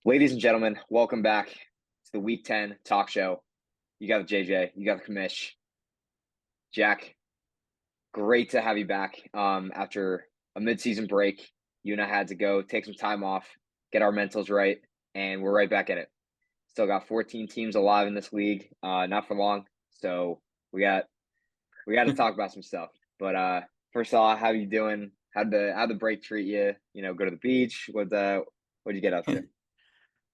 Ladies and gentlemen, welcome back to the Week 10 talk show. You got the JJ, you got the Commish. Jack, great to have you back. After a midseason break, you and I had to go take some time off, get our mentals right, and we're right back at it. Still got 14 teams alive in this league, not for long. So we got to talk about some stuff. But first of all, how you doing? How'd the break treat you? Go to the beach. What'd you get up to?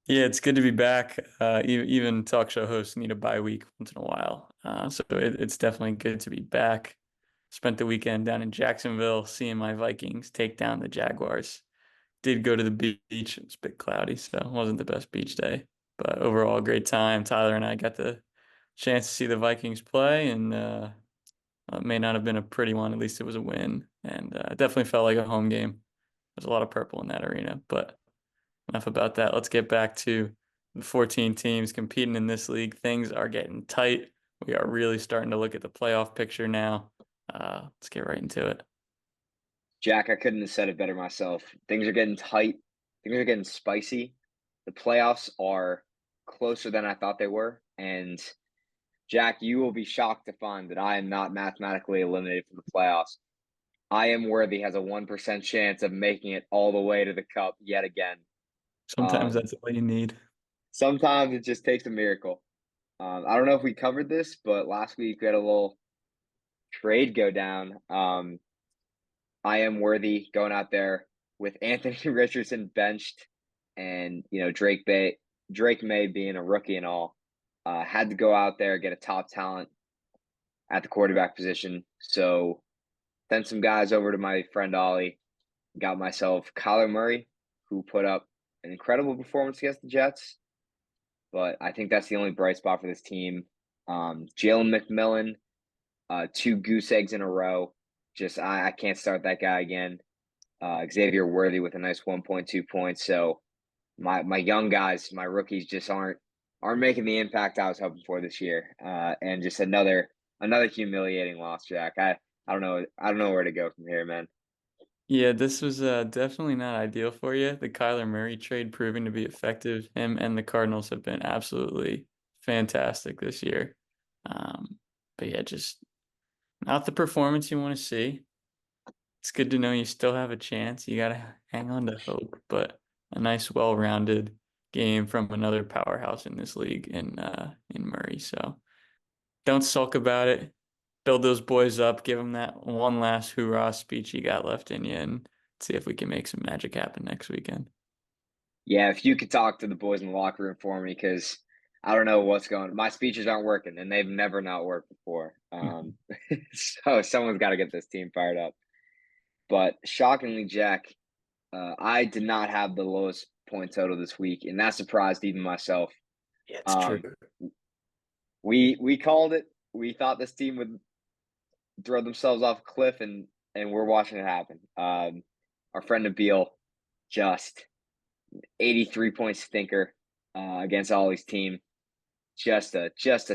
Yeah, it's good to be back. Even talk show hosts need a bye week once in a while. So it's definitely good to be back. Spent the weekend down in Jacksonville seeing my Vikings take down the Jaguars. Did go to the beach. It's a bit cloudy, so it wasn't the best beach day. But overall, great time. Tyler and I got the chance to see the Vikings play, and it may not have been a pretty one. At least it was a win, and it definitely felt like a home game. There's a lot of purple in that arena, but enough about that. Let's get back to the 14 teams competing in this league. Things are getting tight. We are really starting to look at the playoff picture now. Let's get right into it. Jack, I couldn't have said it better myself. Things are getting tight. Things are getting spicy. The playoffs are closer than I thought they were. And Jack, you will be shocked to find that I am not mathematically eliminated from the playoffs. I am worthy has a 1% chance of making it all the way to the cup yet again. Sometimes Um, that's all you need. Sometimes it just takes a miracle. I don't know if we covered this, but last week we had a little trade go down. I am worthy going out there with Anthony Richardson benched and Drake May being a rookie and all. Had to go out there, get a top talent at the quarterback position. So sent some guys over to my friend Ollie, got myself Kyler Murray, who put up an incredible performance against the Jets. But I think that's the only bright spot for this team. Jalen McMillan, two goose eggs in a row. Just I can't start that guy again. Xavier Worthy with a nice 1.2 points. So my young guys, my rookies, just aren't making the impact I was hoping for this year. And just another humiliating loss, Jack. I don't know where to go from here, man. Yeah, this was definitely not ideal for you. The Kyler Murray trade proving to be effective. Him and the Cardinals have been absolutely fantastic this year. Um, but yeah, just not the performance you want to see. It's good to know you still have a chance. You gotta hang on to hope, but a nice, well-rounded game from another powerhouse in this league in Murray. So don't sulk about it. Build those boys up. Give them that one last hoorah speech you got left in you, and see if we can make some magic happen next weekend. Yeah, if you could talk to the boys in the locker room for me, because I don't know what's going. My speeches aren't working, and they've never not worked before. So someone's got to get this team fired up. But shockingly, Jack, I did not have the lowest point total this week, and that surprised even myself. Yeah, it's true. Um, we called it. We thought this team would throw themselves off a cliff, and we're watching it happen. Our friend Nabil just 83-point stinker against Ollie's team. Just a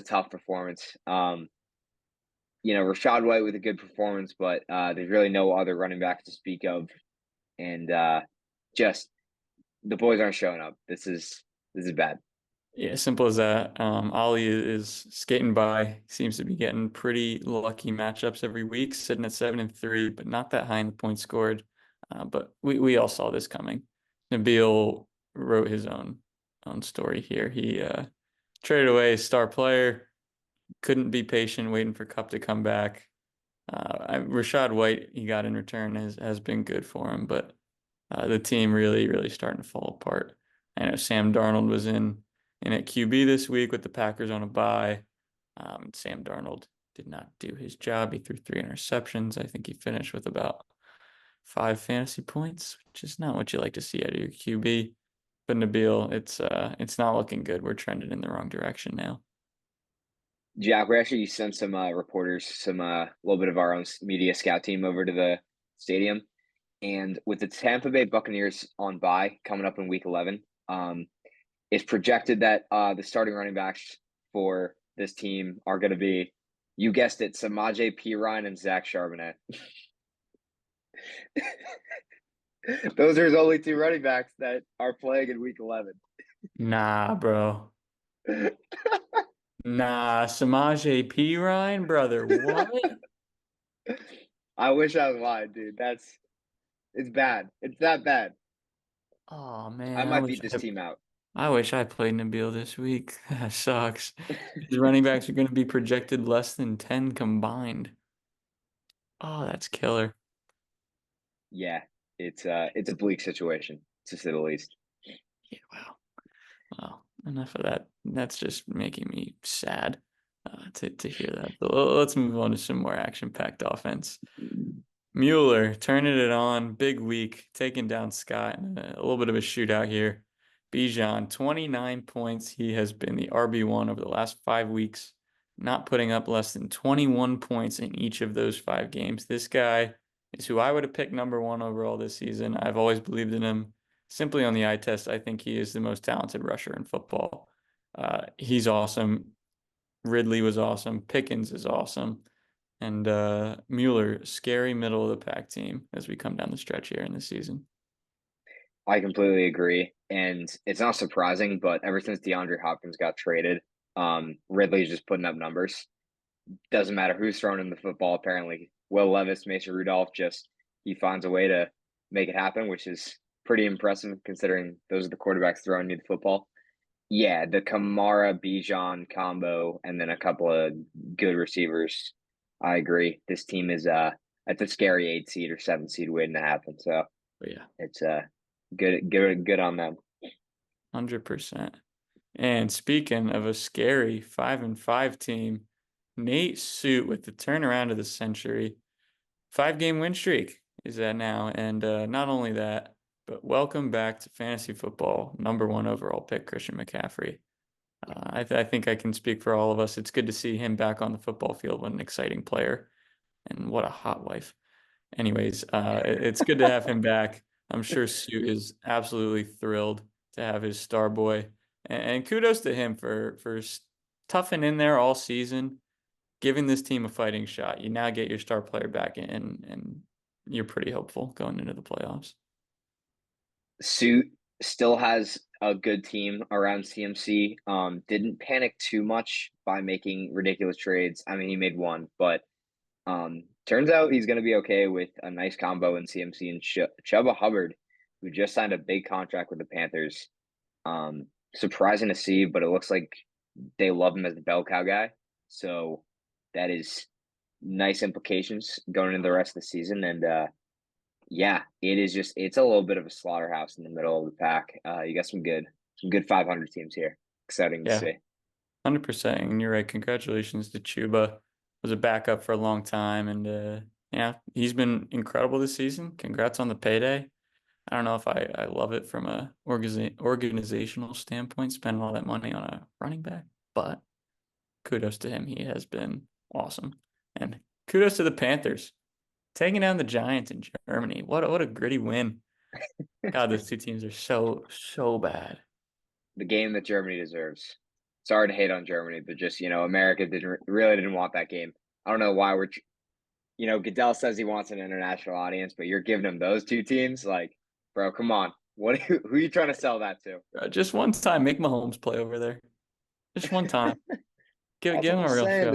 tough performance. Rashad White with a good performance, but there's really no other running back to speak of, and just the boys aren't showing up. This is bad. Yeah, simple as that. Ollie is skating by. Seems to be getting pretty lucky matchups every week, sitting at 7-3, but not that high in the points scored. But we all saw this coming. Nabil wrote his own story here. He traded away his star player, couldn't be patient, waiting for Cup to come back. Rashad White he got in return has been good for him, but the team really starting to fall apart. I know Sam Darnold was in at QB this week with the Packers on a bye. Sam Darnold did not do his job. He threw three interceptions. I think he finished with about 5 fantasy points, which is not what you like to see out of your QB. But Nabil, it's not looking good. We're trending in the wrong direction now. Jack, we actually sent some reporters, some little bit of our own media scout team over to the stadium, and with the Tampa Bay Buccaneers on bye coming up in Week 11, it's projected that the starting running backs for this team are going to be, you guessed it, Samaje Perine and Zach Charbonnet. Those are his only two running backs that are playing in week 11. Nah, bro. Nah, Samaje P. Ryan, brother. What? I wish I was lying, dude. It's bad. It's that bad. Oh I man, might beat this team out. I wish I played Nabil this week. That sucks. His running backs are going to be projected less than 10 combined. Oh, that's killer. Yeah, it's a bleak situation to say the least. Yeah, wow. Well, enough of that. That's just making me sad to hear that. But let's move on to some more action-packed offense. Mueller turning it on, big week, taking down Scott, a little bit of a shootout here. Bijan, 29 points. He has been the RB1 over the last 5 weeks, not putting up less than 21 points in each of those 5 games. This guy is who I would have picked #1 overall this season. I've always believed in him. Simply on the eye test, I think he is the most talented rusher in football. He's awesome. Ridley was awesome. Pickens is awesome. And Mueller, scary middle of the pack team as we come down the stretch here in the season. I completely agree, and it's not surprising, but ever since DeAndre Hopkins got traded, Ridley's just putting up numbers. Doesn't matter who's throwing him the football. Apparently, Will Levis, Mason Rudolph, just he finds a way to make it happen, which is pretty impressive considering those are the quarterbacks throwing you the football. Yeah, the Kamara Bijan combo, and then a couple of good receivers. I agree. This team is it's a scary 8 seed or 7 seed waiting to happen. So But yeah, it's good on them. 100%. And speaking of a scary 5-5 team, Nate Suit with the turnaround of the century. 5-game win streak is that now. And not only that, but welcome back to fantasy football, #1 overall pick, Christian McCaffrey. I think I can speak for all of us. It's good to see him back on the football field. What an exciting player. And what a hot wife. Anyways, it's good to have him back. I'm sure Sue is absolutely thrilled to have his star boy. And kudos to him for toughing in there all season, giving this team a fighting shot. You now get your star player back in, and you're pretty hopeful going into the playoffs. Suit still has a good team around CMC. Didn't panic too much by making ridiculous trades. I mean, he made one, but turns out he's going to be okay with a nice combo in CMC and Chuba Hubbard, who just signed a big contract with the Panthers. Surprising to see, but it looks like they love him as the bell cow guy. So that is nice implications going into the rest of the season. And yeah, it's a little bit of a slaughterhouse in the middle of the pack. You got some good 500 teams here. Exciting to Yeah, see. 100%. And you're right. Congratulations to Chuba. Was a backup for a long time, and yeah, he's been incredible this season. Congrats on the payday. I don't know if I love it from a organizational standpoint, spending all that money on a running back, but kudos to him. He has been awesome. And kudos to the Panthers taking down the Giants in Germany. What a gritty win. God, those two teams are so bad. The game that Germany deserves. Sorry to hate on Germany, but just America really didn't want that game. I don't know why Goodell says he wants an international audience, but you're giving him those two teams, like, bro, come on. Who are you trying to sell that to? Just one time, make Mahomes play over there. Just one time. Give That's what him I'm a real saying. show.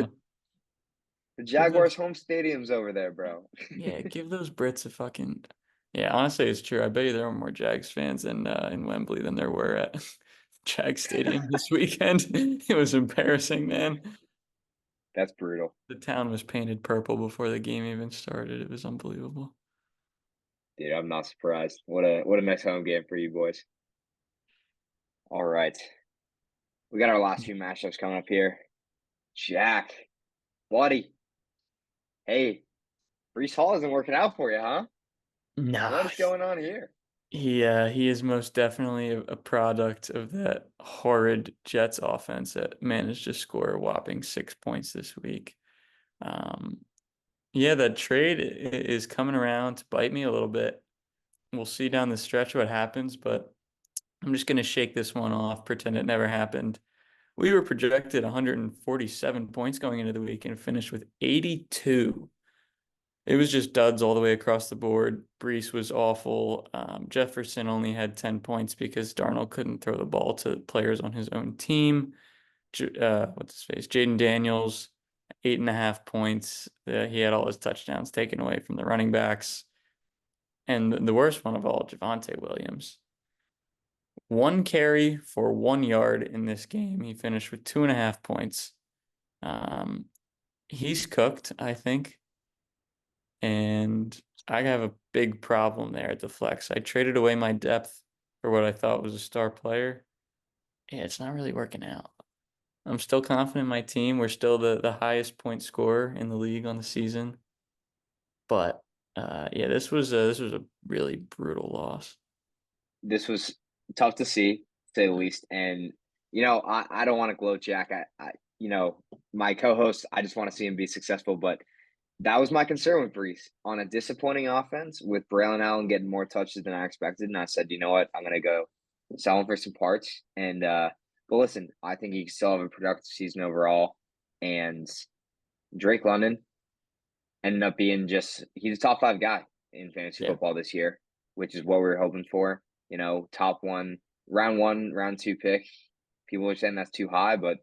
The Give Jaguars' those home stadium's over there, bro. Yeah, give those Brits a fucking. Yeah, honestly, it's true. I bet you there were more Jags fans in Wembley than there were at Jags Stadium this weekend. It was embarrassing, man. That's brutal. The town was painted purple before the game even started. It was unbelievable. Dude, I'm not surprised. What a nice home game for you boys. All right. We got our last few matchups coming up here. Jack, buddy. Hey, Brees Hall isn't working out for you, huh? What No, is going on here? he is most definitely a product of that horrid Jets offense that managed to score a whopping 6 points this week. Um, yeah, that trade is coming around to bite me a little bit. We'll see down the stretch what happens, but I'm just going to shake this one off, pretend it never happened. We were projected 147 points going into the week and finished with 82. it was just duds all the way across the board. Brees was awful. Jefferson only had 10 points because Darnold couldn't throw the ball to players on his own team. What's his face? Jaden Daniels, 8.5 points. He had all his touchdowns taken away from the running backs. And the worst one of all, Javonte Williams. 1 carry for 1 yard in this game. He finished with 2.5 points. He's cooked, I think. And I have a big problem there at the flex. I traded away my depth for what I thought was a star player. Yeah, it's not really working out. I'm still confident in my team. We're still the highest point scorer in the league on the season. But yeah, this was a really brutal loss. This was tough to see, to say the least. And I don't want to gloat Jack. My co-host, I just want to see him be successful. But that was my concern with Brees on a disappointing offense with Braylon Allen getting more touches than I expected. And I said, you know what, I'm gonna go sell him for some parts. And but listen, I think he can still have a productive season overall. And Drake London ended up being he's a top 5 guy in fantasy Yeah. football this year, which is what we were hoping for. Top one, round 2 pick. People are saying that's too high, but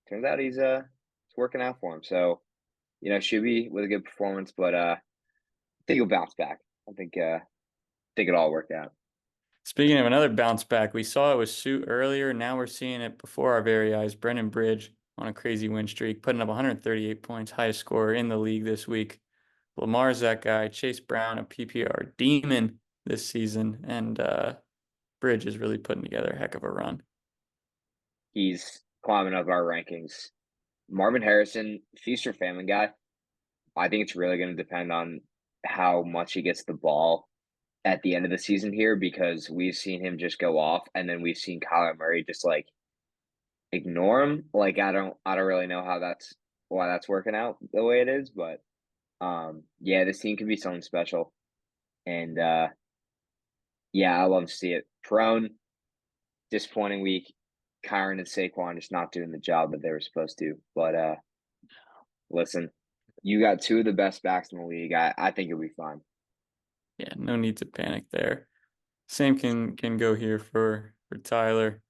turns out it's working out for him. So, should be with a good performance, but I think he'll bounce back. I think it all worked out. Speaking of another bounce back, we saw it with Suit earlier. Now we're seeing it before our very eyes. Brendan Bridge on a crazy win streak, putting up 138 points, highest scorer in the league this week. Lamar's that guy. Chase Brown, a PPR demon this season, and Bridge is really putting together a heck of a run. He's climbing up our rankings. Marvin Harrison, feast or famine guy. I think it's really going to depend on how much he gets the ball at the end of the season here, because we've seen him just go off, and then we've seen Kyler Murray just like ignore him. Like I don't really know why that's working out the way it is, but yeah, this team can be something special. And yeah, I love to see it. Prone, disappointing week. Kyron and Saquon just not doing the job that they were supposed to. But listen, you got 2 of the best backs in the league. I think you'll be fine. Yeah, no need to panic there. Same can go here for Tyler.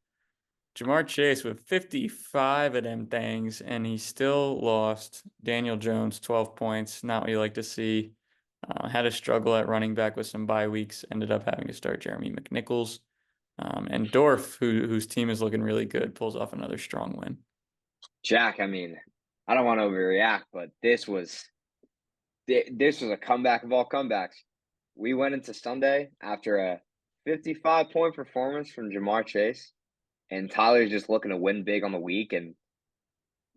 Jamar Chase with 55 of them things, and he still lost. Daniel Jones, 12 points. Not what you like to see. Had a struggle at running back with some bye weeks. Ended up having to start Jeremy McNichols. And Dorf, whose team is looking really good, pulls off another strong win. Jack, I mean, I don't want to overreact, but this was a comeback of all comebacks. We went into Sunday after a 55-point performance from Jamar Chase, and Tyler's just looking to win big on the week, and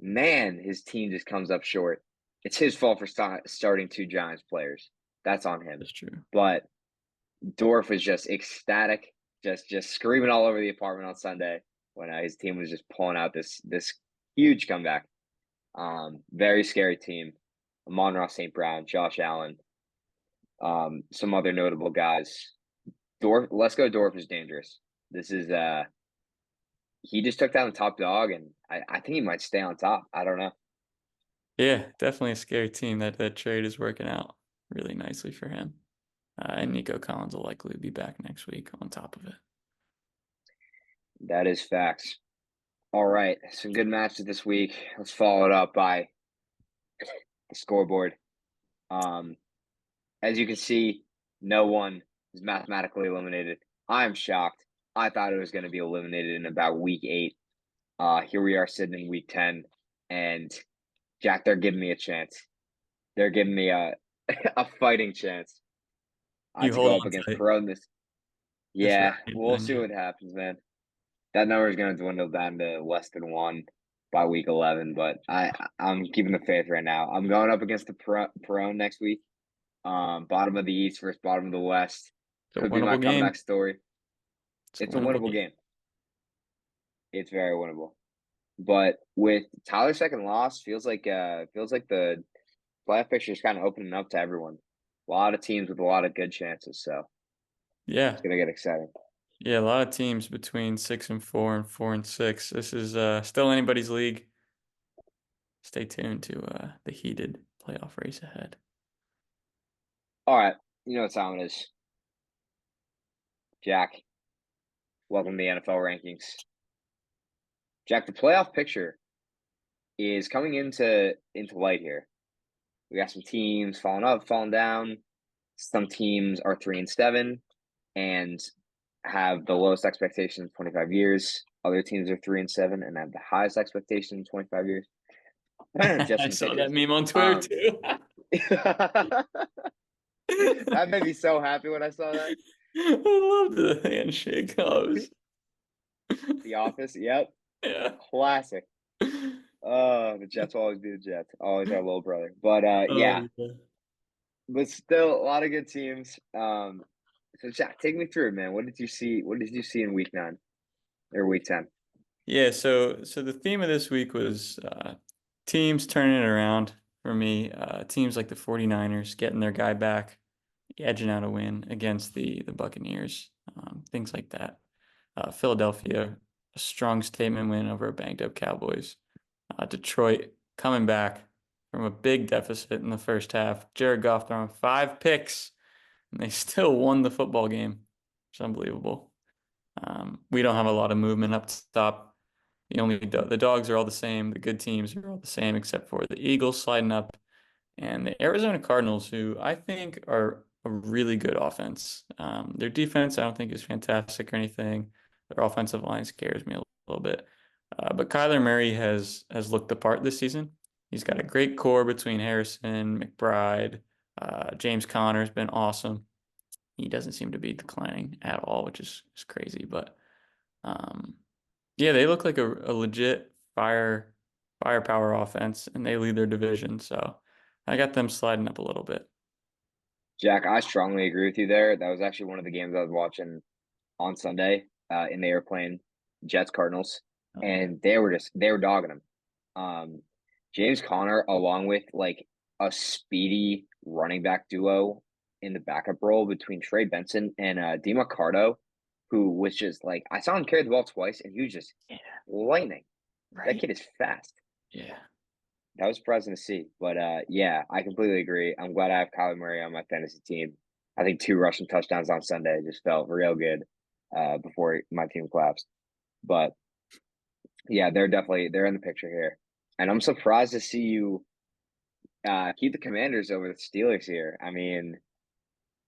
man, his team just comes up short. It's his fault for starting 2 Giants players. That's on him. That's true. But Dorf was just ecstatic, just screaming all over the apartment on Sunday when his team was just pulling out this huge comeback. Very scary team. Amon-Ra St. Brown, Josh Allen, some other notable guys. Let's go Dorf is dangerous. This is he just took down the top dog, and I think he might stay on top. I don't know. Yeah, definitely a scary team. That trade is working out really nicely for him. And Nico Collins will likely be back next week on top of it. That is facts. All right, some good matches this week. Let's follow it up by the scoreboard. As you can see, no one is mathematically eliminated. I'm shocked. I thought it was going to be eliminated in about week 8. Here we are sitting in week 10, and Jack, they're giving me a chance. They're giving me a a fighting chance You to hold go up on against tight. Pro this. Yeah, Right, we'll see what happens, man. That number is going to dwindle down to less than 1 by week 11, but I'm keeping the faith right now. I'm going up against the Pro next week. Bottom of the East versus bottom of the West. It's a Could be my winnable game. comeback story. It's It's a winnable game. It's very winnable. But with Tyler's second loss, feels like the playoff picture is kind of opening up to everyone. A lot of teams with a lot of good chances, so Yeah. it's gonna get exciting. Yeah, a lot of teams between 6-4 and 4-6. This is still anybody's league. Stay tuned to the heated playoff race ahead. All right, you know what time it is. Jack, welcome to the NFL rankings. Jack, the playoff picture is coming into light here. We got some teams falling up, falling down. Some teams are 3-7 and have the lowest expectations in 25 years. Other teams are 3-7 and have the highest expectation in 25 years. Just I in the saw that pictures. meme on Twitter Um, too. that made me so happy when I saw that. I love the handshake. The Office, yep, Yeah. classic. The Jets will always be the Jets. Always our little brother. But Oh, yeah, yeah. but still a lot of good teams. So Jack, take me through it, man. What did you see? What did you see in week 9 or week 10? Yeah, so the theme of this week was teams turning it around for me. Teams like the 49ers getting their guy back, edging out a win against the Buccaneers, things like that. Philadelphia, a strong statement win over a banged up Cowboys. Detroit coming back from a big deficit in the first half. Jared Goff throwing 5 picks, and they still won the football game. It's unbelievable. We don't have a lot of movement up top. The dogs are all the same. The good teams are all the same, except for the Eagles sliding up and the Arizona Cardinals, who I think are a really good offense. Their defense, I don't think is fantastic or anything. Their offensive line scares me a little bit. But Kyler Murray has looked the part this season. He's got a great core between Harrison, McBride, James Conner's been awesome. He doesn't seem to be declining at all, which is crazy. But um, yeah, they look like a legit firepower offense, and they lead their division. So I got them sliding up a little bit. Jack, I strongly agree with you there. That was actually one of the games I was watching on Sunday in the airplane, Jets Cardinals, Oh yeah. and they were dogging them. James Conner, along with like a speedy running back duo in the backup role between Trey Benson and DeMarcado, who was just like I saw him carry the ball twice, and he was just Yeah. lightning. That Right? kid is fast. Yeah. That was surprising to see, but yeah, I completely agree. I'm glad I have Kyler Murray on my fantasy team. I think 2 rushing touchdowns on Sunday just felt real good before my team collapsed. But yeah, they're in the picture here, and I'm surprised to see you keep the Commanders over the Steelers here. I mean,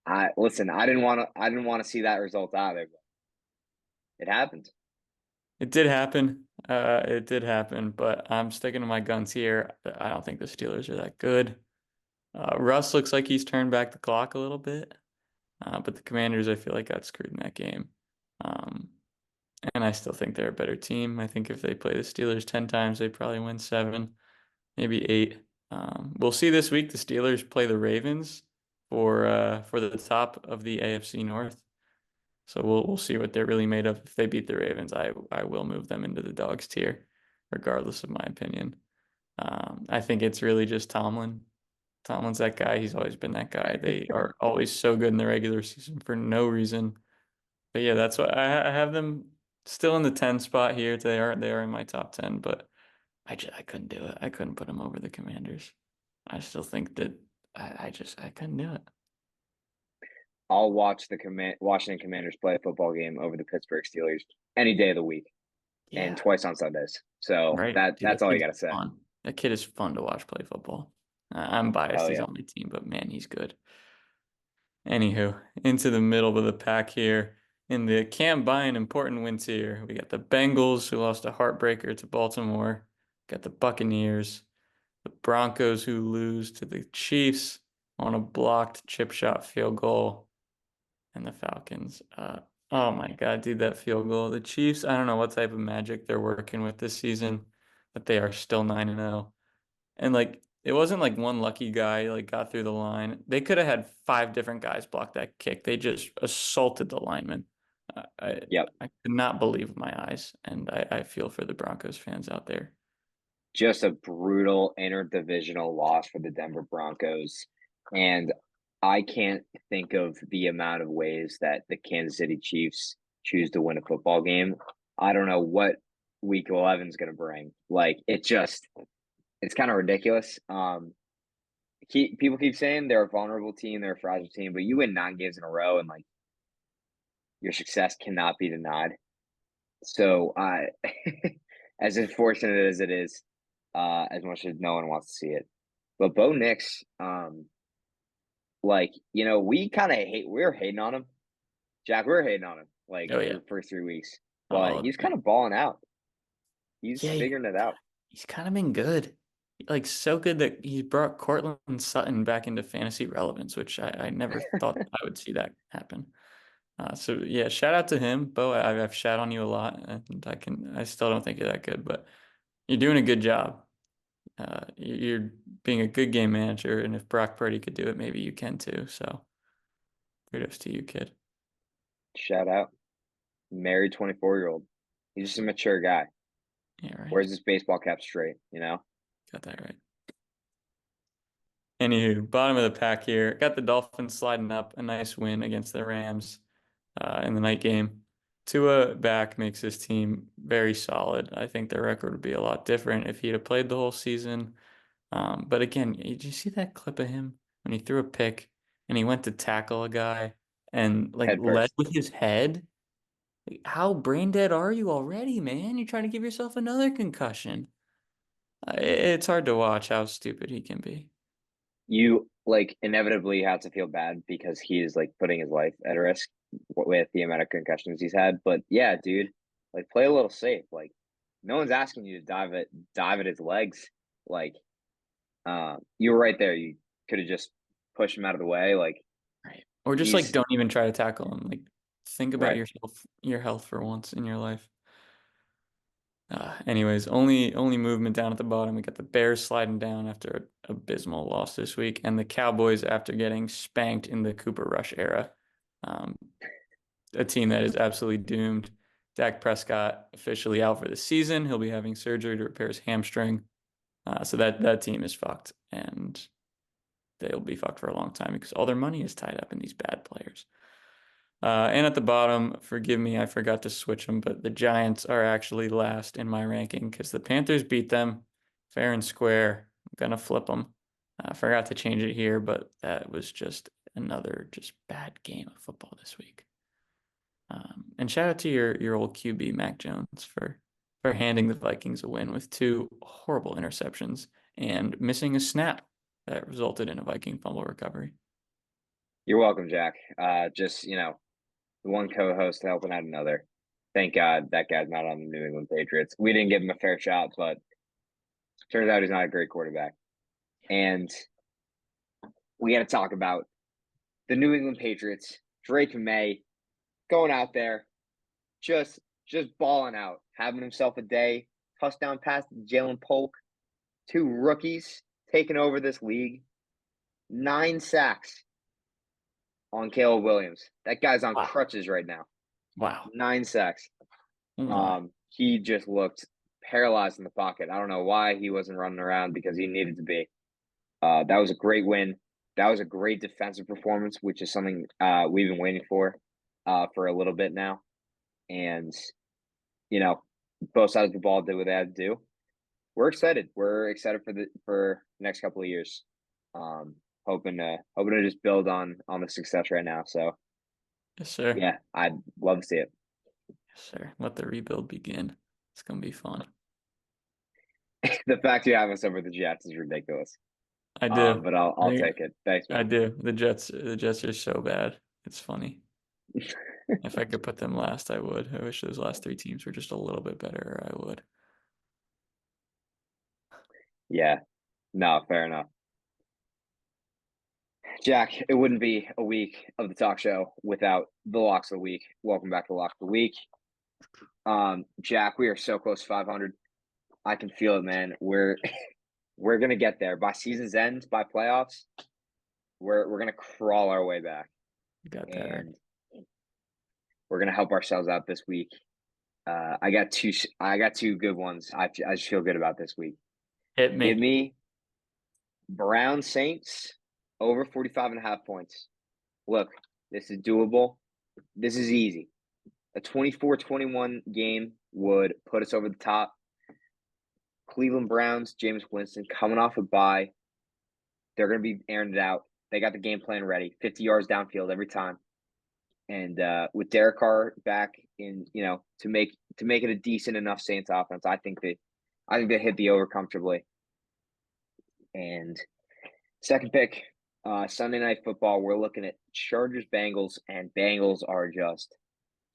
I listen. I didn't want to see that result either, but it happened. It did happen. It did happen, but I'm sticking to my guns here. I don't think the Steelers are that good. Russ looks like he's turned back the clock a little bit, but the Commanders, I feel like, got screwed in that game. Um, and I still think they're a better team. I think if they play the Steelers 10 times, they probably win 7, maybe 8. We'll see this week. The Steelers play the Ravens for the top of the AFC North. So we'll see what they're really made of. If they beat the Ravens, I will move them into the dogs tier, regardless of my opinion. I think it's really just Tomlin. Tomlin's that guy. He's always been that guy. They are always so good in the regular season for no reason. But yeah, that's why I have them still in the 10 spot here. They are in my top 10, but I couldn't do it. I couldn't put them over the Commanders. I still think that I couldn't do it. I'll watch the Washington Commanders play a football game over the Pittsburgh Steelers any day of the week and Yeah, twice on Sundays. So right. that Dude, that's that all you kid's gotta say. fun. That kid is fun to watch play football. I'm biased. Hell He's yeah. on my team, but man, he's good. Anywho, into the middle of the pack here. In the can't buy an important wins here. We got the Bengals who lost a heartbreaker to Baltimore. Got the Buccaneers, the Broncos who lose to the Chiefs on a blocked chip shot field goal, and the Falcons. Oh my God, dude, that field goal. The Chiefs, I don't know what type of magic they're working with this season, but they are still 9-0. And like it wasn't like one lucky guy like got through the line. They could have had 5 different guys block that kick. They just assaulted the lineman. I I, Yep. I could not believe my eyes, and I feel for the Broncos fans out there. Just a brutal interdivisional loss for the Denver Broncos. And I can't think of the amount of ways that the Kansas City Chiefs choose to win a football game. I don't know what week 11 is going to bring. Like it's kind of ridiculous. people keep saying they're a vulnerable team, they're a fragile team, but you win 9 games in a row, and like your success cannot be denied. So I, as unfortunate as it is, as much as no one wants to see it, but Bo Nix, like we kind of we were hating on him, Jack. We were hating on him like Oh for yeah, the first 3 weeks, but all the he's way. kind of balling out. He's Yeah, figuring it out. he's kind of been good. Like so good that he brought Cortland Sutton back into fantasy relevance, which I never thought I would see that happen. So yeah, shout out to him, Bo. I've shat on you a lot, and I still don't think you're that good, but you're doing a good job. You're being a good game manager, and if Brock Purdy could do it, maybe you can too. So kudos to you, kid. Shout out, married 24-year-old. He's just a mature guy. Yeah, right. Wears his baseball cap straight. Got that right. Anywho, bottom of the pack here. Got the Dolphins sliding up, a nice win against the Rams in the night game. Tua back makes his team very solid. I think their record would be a lot different if he'd have played the whole season. But again, did you see that clip of him when he threw a pick and he went to tackle a guy and like Head led first. with his head? Like, how brain dead are you already, man? You're trying to give yourself another concussion. It's hard to watch how stupid he can be. You like inevitably have to feel bad because he is like putting his life at risk with the amount of concussions he's had. But yeah, dude, like play a little safe. Like no one's asking you to dive at his legs. Like you were right there. You could have just pushed him out of the way. Like Right. Or just like he's don't even try to tackle him. Like think about right. yourself, your health for once in your life. Anyways, only movement down at the bottom. We got the Bears sliding down after an abysmal loss this week, and the Cowboys after getting spanked in the Cooper Rush era. Um, a team that is absolutely doomed. Dak Prescott officially out for the season. He'll be having surgery to repair his hamstring. So that team is fucked, and they'll be fucked for a long time because all their money is tied up in these bad players. And at the bottom, forgive me, I forgot to switch them, but the Giants are actually last in my ranking because the Panthers beat them fair and square. I'm gonna flip them. I forgot to change it here, but that was just another just bad game of football this week. And shout out to your old QB Mac Jones for handing the Vikings a win with two horrible interceptions and missing a snap that resulted in a Viking fumble recovery. You're welcome, Jack. Just the one co-host helping out another. Thank God that guy's not on the New England Patriots. We didn't give him a fair shot, but turns out he's not a great quarterback. And we got to talk about the New England Patriots. Drake May going out there, just balling out, having himself a day. Touchdown pass to Jalen Polk. 2 rookies taking over this league. 9 sacks on Caleb Williams. That guy's on Wow. crutches right now. Wow. 9 sacks. Oh my. He just looked paralyzed in the pocket. I don't know why he wasn't running around because he needed to be. That was a great win. That was a great defensive performance, which is something we've been waiting for a little bit now. And both sides of the ball did what they had to do. We're excited. We're excited for the next couple of years. Hoping to just build on the success right now. So Yes, sir. yeah, I'd love to see it. Yes, sir. Let the rebuild begin. It's gonna be fun. The fact you have us over the Jets is ridiculous. I do. But I I'll think take it. Thanks, I man. do. The Jets are so bad. It's funny. If I could put them last, I would. I wish those last three teams were just a little bit better. I would. Yeah, no, fair enough. Jack, it wouldn't be a week of the talk show without the locks of the week. Welcome back to Lock of the Week. Jack, we are so close to 500. I can feel it, man. We're gonna get there by season's end, by playoffs. We're gonna crawl our way back, You got that right. and we're gonna help ourselves out this week. I got two good ones. I just feel good about this week. Hit Give me. me Brown Saints over 45.5 points. Look, this is doable. This is easy. A 24-21 game would put us over the top. Cleveland Browns, Jameis Winston coming off a bye. They're going to be airing it out. They got the game plan ready, 50 yards downfield every time. And with Derek Carr back in, to make it a decent enough Saints offense, I think they hit the over comfortably. And second pick, Sunday Night Football. We're looking at Chargers Bengals, and Bengals are just,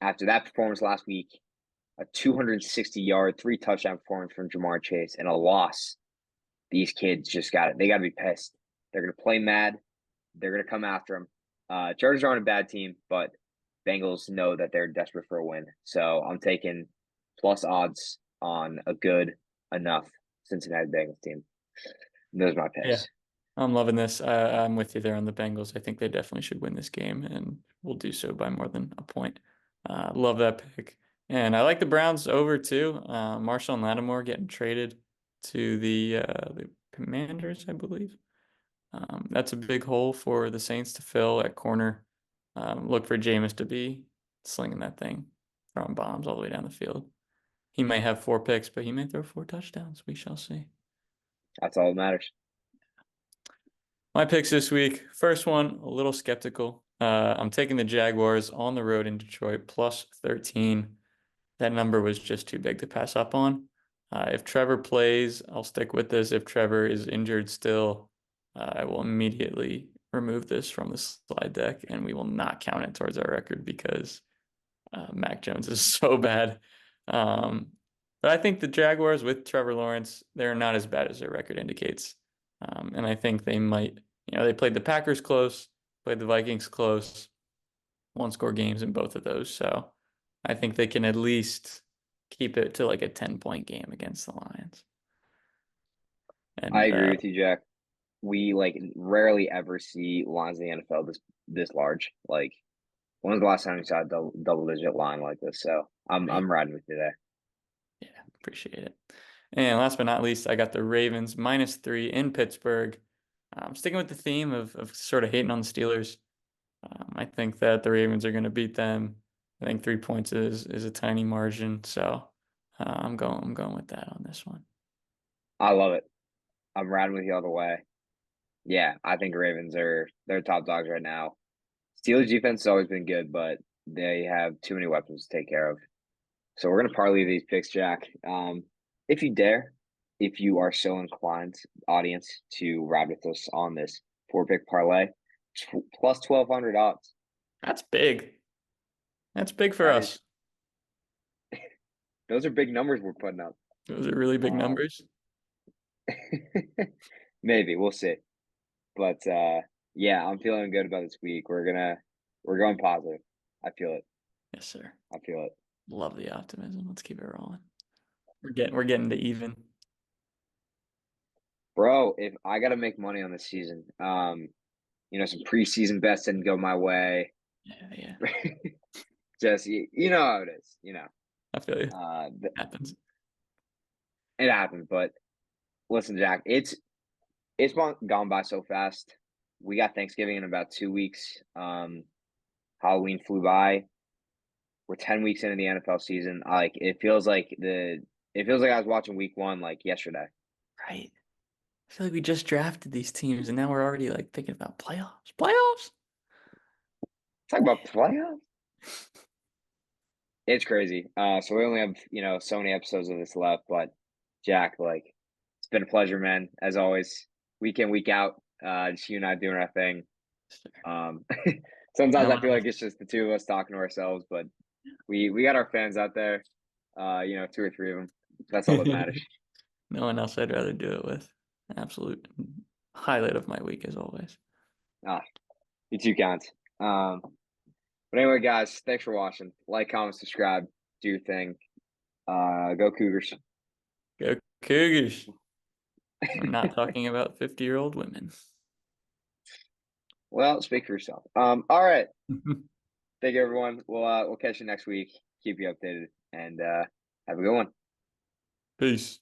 after that performance last week, a 260-yard, 3-touchdown performance from Jamar Chase, and a loss. These kids just got it. They got to be pissed. They're going to play mad. They're going to come after them. Chargers aren't a bad team, but Bengals know that they're desperate for a win. So I'm taking plus odds on a good enough Cincinnati Bengals team. And those are my picks. Yeah, I'm loving this. I'm with you there on the Bengals. I think they definitely should win this game, and will do so by more than a point. Love that pick. And I like the Browns over too. Marshawn Lattimore getting traded to the Commanders, I believe. That's a big hole for the Saints to fill at corner. Look for Jameis to be slinging that thing, throwing bombs all the way down the field. He may have 4 picks, but he may throw 4 touchdowns. We shall see. That's all that matters. My picks this week. First one, a little skeptical. I'm taking the Jaguars on the road in Detroit, plus 13. That number was just too big to pass up on. If Trevor plays, I'll stick with this. If Trevor is injured still, I will immediately remove this from the slide deck, and we will not count it towards our record because Mac Jones is so bad. But I think the Jaguars with Trevor Lawrence, they're not as bad as their record indicates. And I think they might, they played the Packers close, played the Vikings close, 1-score games in both of those. So I think they can at least keep it to like a 10-point game against the Lions. And I agree with you, Jack. We rarely ever see lines in the NFL this large. Like, when was the last time you saw a double digit line like this? So I'm riding with you there. Yeah, appreciate it. And last but not least, I got the Ravens -3 in Pittsburgh. I'm sticking with the theme of sort of hating on the Steelers. I think that the Ravens are going to beat them. I think 3 points is a tiny margin, so I'm going with that on this one. I love it. I'm riding with you all the way. Yeah, I think Ravens they're top dogs right now. Steelers defense has always been good, but they have too many weapons to take care of. So we're gonna parlay these picks, Jack. If you dare, if you are so inclined, audience, to ride with us on this 4-pick parlay, plus 1,200 odds. That's big. That's big for us. Those are big numbers we're putting up. Those are really big numbers. Maybe we'll see, but yeah, I'm feeling good about this week. We're going positive. I feel it. Yes, sir. I feel it. Love the optimism. Let's keep it rolling. We're getting to even. Bro, if I gotta make money on this season, some preseason bets didn't go my way. Yeah. Just you know how it is, I feel you. It happens. It happened, but listen, Jack, it's gone by so fast. We got Thanksgiving in about 2 weeks. Halloween flew by. We're 10 weeks into the NFL season. It feels like I was watching week 1 yesterday. Right. I feel like we just drafted these teams and now we're already thinking about playoffs. Playoffs? Talk about playoffs? It's crazy. So we only have, so many episodes of this left, but Jack, it's been a pleasure, man. As always, week in, week out, just you and I doing our thing. Sometimes I feel like it's just the two of us talking to ourselves, but we got our fans out there, 2 or 3 of them. That's all that matters. No one else I'd rather do it with. Absolute highlight of my week, as always. You two count. But anyway, guys, thanks for watching. Like, comment, subscribe, do your thing. Go Cougars. Go Cougars. We're not talking about 50-year-old women. Well, speak for yourself. All right. Thank you, everyone. We'll catch you next week. Keep you updated, and have a good one. Peace.